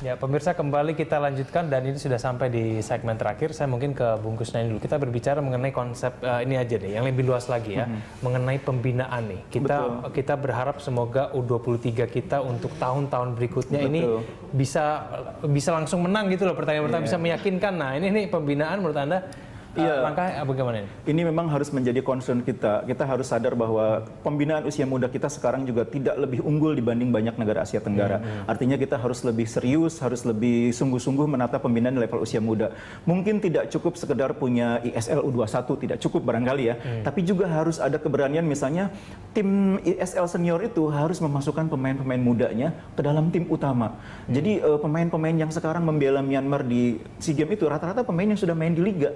Ya, pemirsa, kembali kita lanjutkan dan ini sudah sampai di segmen terakhir. Saya mungkin ke Bung Kusnaini dulu. Kita berbicara mengenai konsep ini aja deh, yang lebih luas lagi ya, mengenai pembinaan nih. Kita berharap semoga U23 kita untuk tahun-tahun berikutnya ini bisa langsung menang gitu loh, pertandingan pertama bisa meyakinkan. Nah, ini pembinaan menurut Anda langkah bagaimana ini? Ini memang harus menjadi concern kita. Kita harus sadar bahwa pembinaan usia muda kita sekarang juga tidak lebih unggul dibanding banyak negara Asia Tenggara. Artinya kita harus lebih serius, harus lebih sungguh-sungguh menata pembinaan di level usia muda. Mungkin tidak cukup sekedar punya ISL U21, tidak cukup barangkali ya. Tapi juga harus ada keberanian, misalnya tim ISL senior itu harus memasukkan pemain-pemain mudanya ke dalam tim utama. Jadi pemain-pemain yang sekarang membela Myanmar di SEA Games itu rata-rata pemain yang sudah main di liga.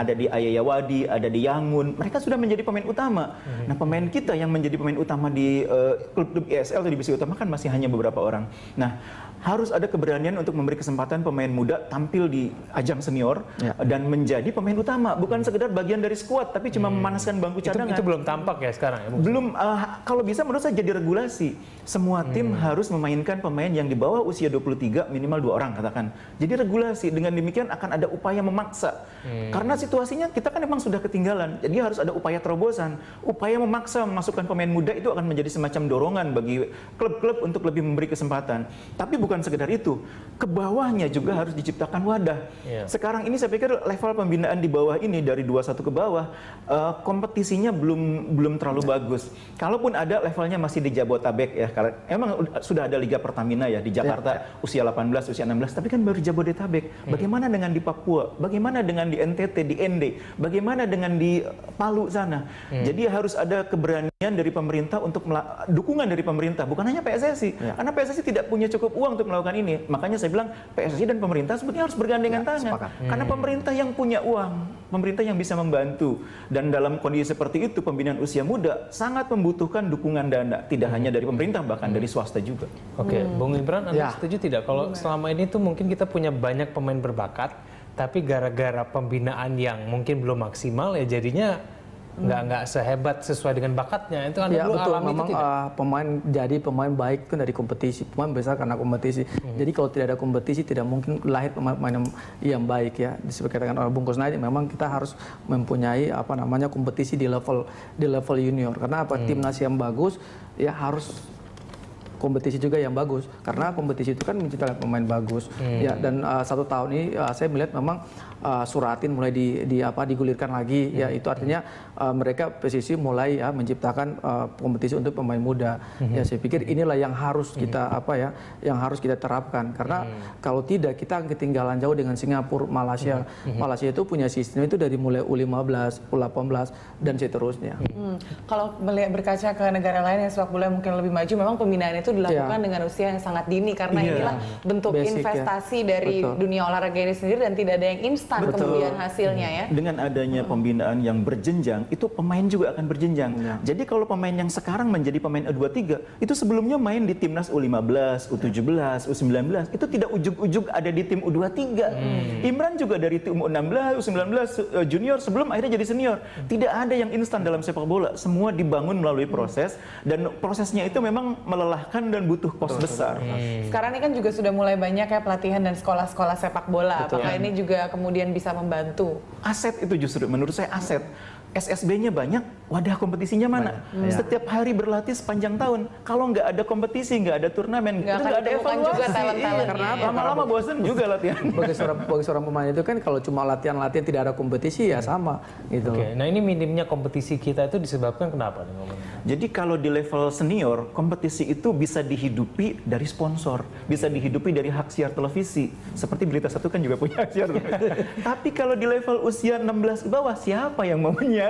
Ada di Ayeyawadi, ada di Yangon, mereka sudah menjadi pemain utama. Nah, pemain kita yang menjadi pemain utama di klub-klub ISL atau divisi utama kan masih hanya beberapa orang. Nah, harus ada keberanian untuk memberi kesempatan pemain muda tampil di ajang senior dan menjadi pemain utama, bukan sekedar bagian dari skuad tapi cuma memanaskan bangku cadangan. Itu belum tampak ya sekarang ya? Belum, kalau bisa menurut saya jadi regulasi. Semua tim harus memainkan pemain yang di bawah usia 23 minimal 2 orang katakan. Jadi regulasi, dengan demikian akan ada upaya memaksa. Karena situasinya kita kan memang sudah ketinggalan. Jadi harus ada upaya terobosan, upaya memaksa memasukkan pemain muda itu akan menjadi semacam dorongan bagi klub-klub untuk lebih memberi kesempatan. Tapi bukan sekedar itu, ke bawahnya juga harus diciptakan wadah. Sekarang ini saya pikir level pembinaan di bawah ini dari 21 ke bawah kompetisinya belum terlalu bagus. Kalaupun ada, levelnya masih di Jabotabek ya. Karena emang sudah ada Liga Pertamina ya di Jakarta usia 18, usia 16, tapi kan baru Jabodetabek. Bagaimana dengan di Papua? Bagaimana dengan di NTT, di ND? Bagaimana dengan di Palu sana? Jadi harus ada keberanian dari pemerintah untuk dukungan dari pemerintah, bukan hanya PSSI. Karena PSSI tidak punya cukup uang untuk melakukan ini. Makanya saya bilang PSSI dan pemerintah sebetulnya harus bergandengan tangan. Karena pemerintah yang punya uang, pemerintah yang bisa membantu. Dan dalam kondisi seperti itu, pembinaan usia muda sangat membutuhkan dukungan dana, tidak hanya dari pemerintah, bahkan dari swasta juga. Oke, Bung Ibran, Anda setuju tidak kalau selama ini tuh mungkin kita punya banyak pemain berbakat, tapi gara-gara pembinaan yang mungkin belum maksimal ya jadinya nggak sehebat sesuai dengan bakatnya. Itu kan betul, memang pemain baik kan dari kompetisi, pemain besar karena kompetisi. Jadi kalau tidak ada kompetisi tidak mungkin lahir pemain yang baik ya. Seperti katakan oleh Bung Kusnaini, memang kita harus mempunyai kompetisi di level junior. Karena timnas yang bagus ya harus kompetisi juga yang bagus, karena kompetisi itu kan menciptakan pemain bagus ya. Dan 1 tahun ini saya melihat memang Suratin mulai digulirkan lagi ya. Itu artinya mereka PSSI mulai menciptakan kompetisi untuk pemain muda ya. Saya pikir inilah yang harus kita yang harus kita terapkan, karena kalau tidak kita akan ketinggalan jauh dengan Singapura, Malaysia. Malaysia itu punya sistem itu dari mulai U15, U18 dan seterusnya. Kalau berkaca ke negara lain yang sepak bola mungkin lebih maju, memang pembinaan itu dilakukan dengan usia yang sangat dini, karena inilah bentuk investasi dari dunia olahraga ini sendiri dan tidak ada yang instan kemudian hasilnya ya. Dengan adanya pembinaan yang berjenjang, itu pemain juga akan berjenjang. Jadi kalau pemain yang sekarang menjadi pemain U23, itu sebelumnya main di timnas U15, U17, U19, itu tidak ujug-ujug ada di tim U23. Imran juga dari tim U16, U19 junior sebelum akhirnya jadi senior. Tidak ada yang instan dalam sepak bola, semua dibangun melalui proses, dan prosesnya itu memang melelahkan dan butuh kos besar. Sekarang ini kan juga sudah mulai banyak ya pelatihan dan sekolah-sekolah sepak bola. Apakah ini juga kemudian bisa membantu? Aset itu justru menurut saya aset. SSB-nya banyak, wadah kompetisinya mana? Setiap hari berlatih sepanjang tahun. Kalau nggak ada kompetisi, nggak ada turnamen, nggak ada evaluasi. Juga karena lama-lama bosan juga latihan. Bagi seorang pemain itu kan kalau cuma latihan-latihan tidak ada kompetisi ya sama gitu. Nah ini minimnya kompetisi kita itu disebabkan kenapa? Jadi kalau di level senior, kompetisi itu bisa dihidupi dari sponsor, bisa dihidupi dari hak siar televisi. Seperti Berita Satu kan juga punya hak siar. Tapi kalau di level usia 16 ke bawah, siapa yang mau menyiarkan?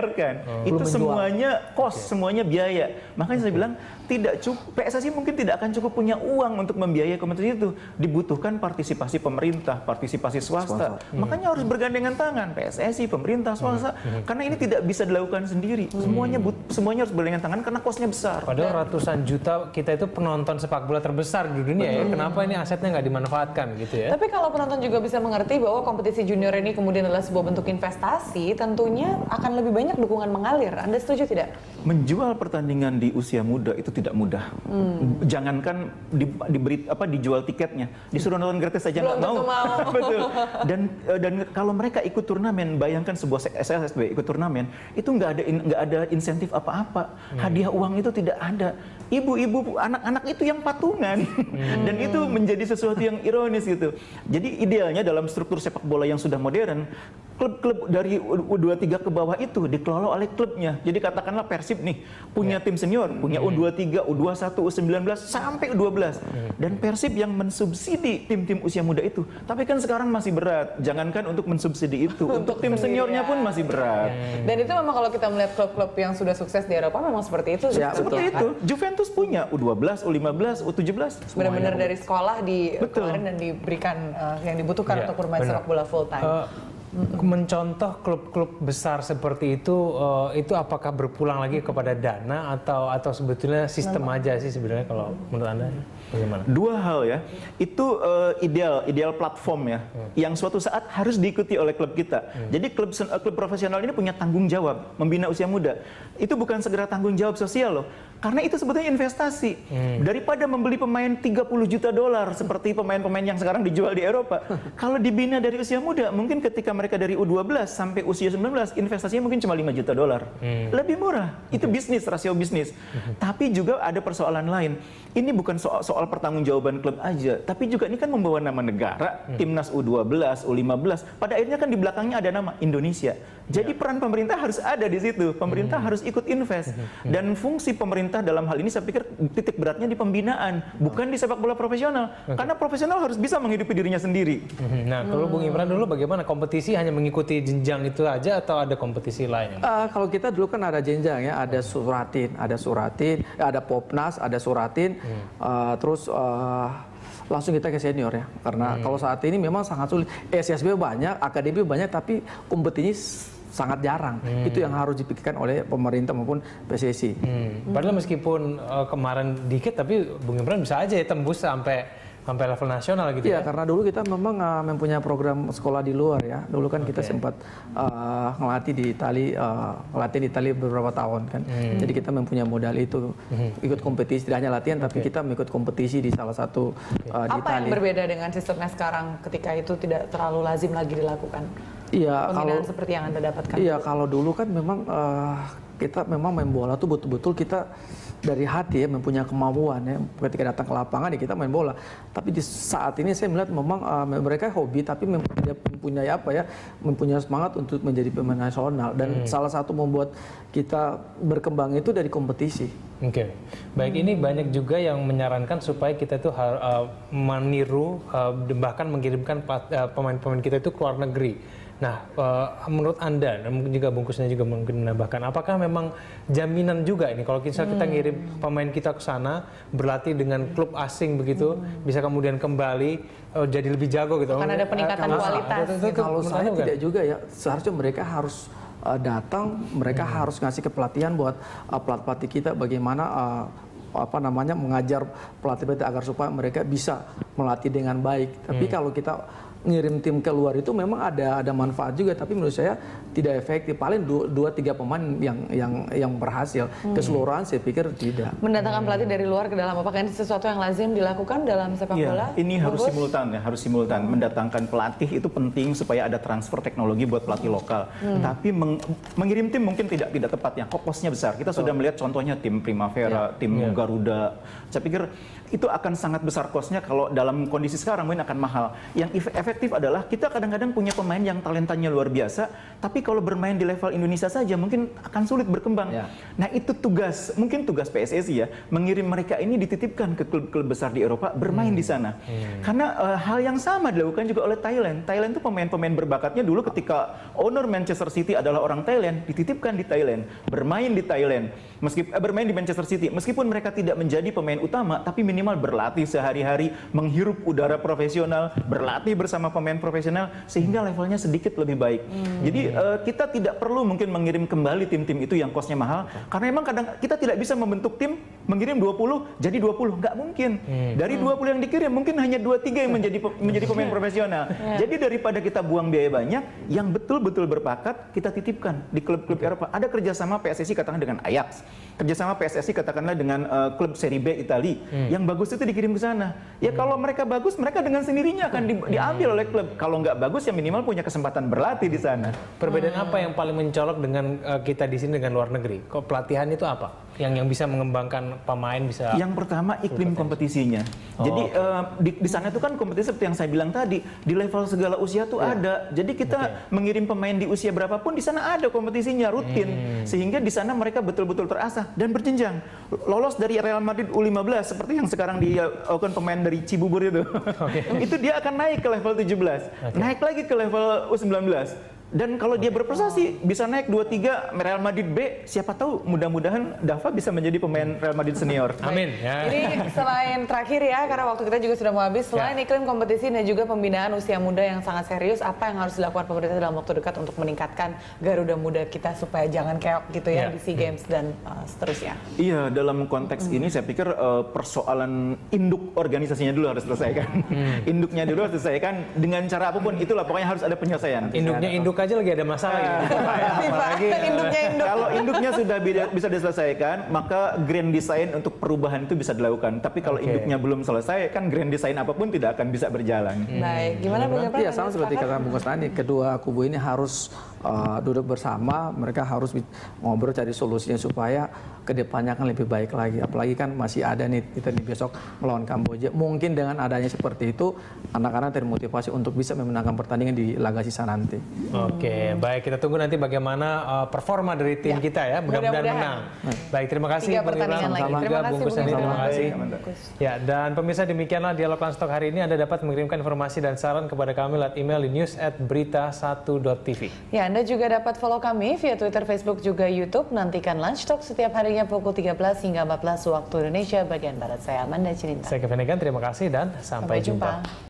Itu semuanya kos, semuanya biaya. Makanya saya bilang tidak cukup, PSSI mungkin tidak akan cukup punya uang untuk membiayai kompetisi itu. Dibutuhkan partisipasi pemerintah, partisipasi swasta. Makanya harus bergandengan tangan, PSSI, pemerintah, swasta. Karena ini tidak bisa dilakukan sendiri. Semuanya harus bergandengan tangan karena kosnya besar. Padahal ratusan juta kita itu penonton sepak bola terbesar di dunia ya. Kenapa ini asetnya nggak dimanfaatkan gitu ya? Tapi kalau penonton juga bisa mengerti bahwa kompetisi junior ini kemudian adalah sebuah bentuk investasi, tentunya akan lebih banyak dukungan mengalir. Anda setuju tidak? menjual pertandingan di usia muda itu tidak mudah. Jangankan dijual tiketnya, disuruh nonton gratis saja nggak mau. Betul. Dan kalau mereka ikut turnamen, bayangkan sebuah SLSB ikut turnamen, itu nggak ada insentif apa-apa. Hadiah uang itu tidak ada. Ibu-ibu, anak-anak itu yang patungan. Dan itu menjadi sesuatu yang ironis gitu. Jadi idealnya dalam struktur sepak bola yang sudah modern, klub-klub dari U23 ke bawah itu dikelola oleh klubnya. Jadi katakanlah Persib nih, punya tim senior, punya U23, U21, U19, sampai U12. Dan Persib yang mensubsidi tim-tim usia muda itu. Tapi kan sekarang masih berat. Jangankan untuk mensubsidi itu, untuk tim seniornya pun masih berat. Dan itu memang kalau kita melihat klub-klub yang sudah sukses di Eropa memang seperti itu. Ya, seperti itu. Juventus punya U12, U15, U17. Benar-benar dari sekolah dikeluarin dan diberikan yang dibutuhkan untuk bermain sepak bola full time. Mencontoh klub-klub besar seperti itu apakah berpulang lagi kepada dana atau sebetulnya sistem aja sih sebenarnya kalau menurut Anda bagaimana? Dua hal ya, itu ideal platform ya, yang suatu saat harus diikuti oleh klub kita. Jadi klub profesional ini punya tanggung jawab membina usia muda. Itu bukan segera tanggung jawab sosial loh, karena itu sebetulnya investasi. Daripada membeli pemain $30 juta seperti pemain-pemain yang sekarang dijual di Eropa, kalau dibina dari usia muda, mungkin ketika mereka dari U12 sampai usia 19, investasinya mungkin cuma $5 juta. Lebih murah. Itu bisnis, rasio bisnis. Tapi juga ada persoalan lain. Ini bukan soal pertanggungjawaban klub aja, tapi juga ini kan membawa nama negara, timnas U12, U15. Pada akhirnya kan di belakangnya ada nama Indonesia. Jadi peran pemerintah harus ada di situ. Pemerintah harus ikut invest. Dan fungsi pemerintah dalam hal ini saya pikir titik beratnya di pembinaan, bukan di sepak bola profesional. Karena profesional harus bisa menghidupi dirinya sendiri. Nah, kalau Bung Imran dulu bagaimana? Kompetisi hanya mengikuti jenjang itu aja atau ada kompetisi lain? Kalau kita dulu kan ada jenjang ya, ada Suratin, ada Popnas, ada Suratin, terus langsung kita ke senior ya. Karena kalau saat ini memang sangat sulit. SSB banyak, akademi banyak, tapi kompetisi sangat jarang. Itu yang harus dipikirkan oleh pemerintah maupun PSSI. Padahal meskipun kemarin dikit, tapi Bung Imran bisa aja ya tembus sampai level nasional gitu ya? Karena dulu kita memang mempunyai program sekolah di luar ya. Dulu kan kita sempat ngelatih di Itali beberapa tahun kan. Jadi kita mempunyai modal itu, ikut kompetisi, tidak hanya latihan tapi kita mengikut kompetisi di salah satu di Itali. Apa yang berbeda dengan sistemnya sekarang ketika itu tidak terlalu lazim lagi dilakukan? Iya, kalau seperti yang Anda dapatkan. Iya, kalau dulu kan memang kita memang main bola tuh betul-betul kita dari hati ya, mempunyai kemampuan ya. Ketika datang ke lapangan ya kita main bola. Tapi di saat ini saya melihat memang mereka hobi tapi mempunyai semangat untuk menjadi pemain nasional. Dan salah satu membuat kita berkembang itu dari kompetisi. Oke, baik. Ini banyak juga yang menyarankan supaya kita itu meniru bahkan mengirimkan pemain-pemain kita itu ke luar negeri. Nah, menurut Anda, dan mungkin juga bungkusnya juga mungkin menambahkan, apakah memang jaminan juga ini kalau kita ngirim pemain kita ke sana berlatih dengan klub asing begitu, bisa kemudian kembali jadi lebih jago gitu? Akan ada peningkatan kualitas. Kalau saya tidak juga ya, seharusnya mereka harus datang, mereka harus ngasih kepelatihan buat pelatih kita bagaimana mengajar pelatih agar supaya mereka bisa melatih dengan baik. Tapi kalau kita ngirim tim keluar itu memang ada manfaat juga, tapi menurut saya tidak efektif. Paling 2-3 pemain yang berhasil. Keseluruhan saya pikir tidak. Mendatangkan pelatih dari luar ke dalam, apakah ini sesuatu yang lazim dilakukan dalam sepak bola? Ini harus simultan ya, harus simultan. Mendatangkan pelatih itu penting supaya ada transfer teknologi buat pelatih lokal. Tapi mengirim tim mungkin tidak tepat ya, kosnya besar. Kita sudah melihat contohnya tim Primavera, tim Garuda. Saya pikir itu akan sangat besar kosnya kalau dalam kondisi sekarang mungkin akan mahal. Yang efektif adalah kita kadang-kadang punya pemain yang talentanya luar biasa, tapi kalau bermain di level Indonesia saja mungkin akan sulit berkembang. Nah itu mungkin tugas PSSI ya, mengirim mereka ini dititipkan ke klub-klub besar di Eropa, bermain di sana. Karena hal yang sama dilakukan juga oleh Thailand. Thailand itu pemain-pemain berbakatnya dulu ketika owner Manchester City adalah orang Thailand, dititipkan di Thailand, bermain di Thailand, bermain di Manchester City. Meskipun mereka tidak menjadi pemain utama, tapi minimal berlatih sehari-hari, menghirup udara profesional, berlatih bersama pemain profesional, sehingga levelnya sedikit lebih baik. Jadi kita tidak perlu mungkin mengirim kembali tim-tim itu yang kosnya mahal, karena memang kadang kita tidak bisa membentuk tim, mengirim 20, jadi 20. Nggak mungkin. Dari 20 yang dikirim, mungkin hanya 2-3 yang menjadi pemain profesional. Jadi daripada kita buang biaya banyak, yang betul-betul berbakat, kita titipkan di klub-klub Eropa. Ada kerjasama PSSI katakan dengan Ajax, kerjasama PSSI katakanlah dengan klub Serie B Italia, yang bagus itu dikirim ke sana. Ya kalau mereka bagus, mereka dengan sendirinya akan diambil oleh klub. Kalau nggak bagus, ya minimal punya kesempatan berlatih di sana. Perbedaan apa yang paling mencolok dengan kita di sini dengan luar negeri? Kok pelatihan itu apa? Yang bisa mengembangkan pemain bisa? Yang pertama iklim kompetisinya. Jadi di sana itu kan kompetisi seperti yang saya bilang tadi, di level segala usia tuh ada. Jadi kita mengirim pemain di usia berapapun di sana ada kompetisinya rutin, sehingga di sana mereka betul-betul terasah dan berjenjang. Lolos dari Real Madrid U15 seperti yang sekarang dilakukan pemain dari Cibubur itu. Itu dia akan naik ke level 17, naik lagi ke level U19. Dan kalau dia berprestasi bisa naik 2-3 Real Madrid B, siapa tahu mudah-mudahan Dava bisa menjadi pemain Real Madrid senior. Amin. Ya. Ini selain terakhir ya, karena waktu kita juga sudah mau habis, selain iklim kompetisi dan juga pembinaan usia muda yang sangat serius, apa yang harus dilakukan pemerintah dalam waktu dekat untuk meningkatkan Garuda Muda kita supaya jangan keok gitu ya di SEA Games dan seterusnya? Iya, dalam konteks ini saya pikir persoalan induk organisasinya dulu harus selesaikan. Induknya dulu harus selesaikan dengan cara apapun, itulah pokoknya harus ada penyelesaian. Induknya induk aja lagi ada masalah gitu. Apalagi kalau induknya sudah bisa diselesaikan, maka grand design untuk perubahan itu bisa dilakukan. Tapi kalau induknya belum selesai, kan grand design apapun tidak akan bisa berjalan. Baik, gimana Bung Gepar? Iya, sama seperti kata Bung Kusnadi, kedua kubu ini harus duduk bersama, mereka harus ngobrol cari solusinya supaya kedepannya akan lebih baik lagi. Apalagi kan masih ada nih kita nih besok melawan Kamboja. Mungkin dengan adanya seperti itu, anak-anak termotivasi untuk bisa memenangkan pertandingan di laga sisa nanti. Oke, baik, kita tunggu nanti bagaimana performa dari tim kita ya, mudah-mudahan menang. Baik, terima kasih Bung Ibram, juga Bung Kusnadi, terima kasih. Ya, dan pemirsa demikianlah Dialog Lanstalk hari ini. Anda dapat mengirimkan informasi dan saran kepada kami lewat email di news@berita1.tv. Ya, Anda juga dapat follow kami via Twitter, Facebook, juga YouTube. Nantikan Lunch Talk setiap harinya pukul 13 hingga 14 waktu Indonesia bagian Barat. Saya Amanda Cilinta. Saya Kevin Egan, terima kasih dan sampai jumpa.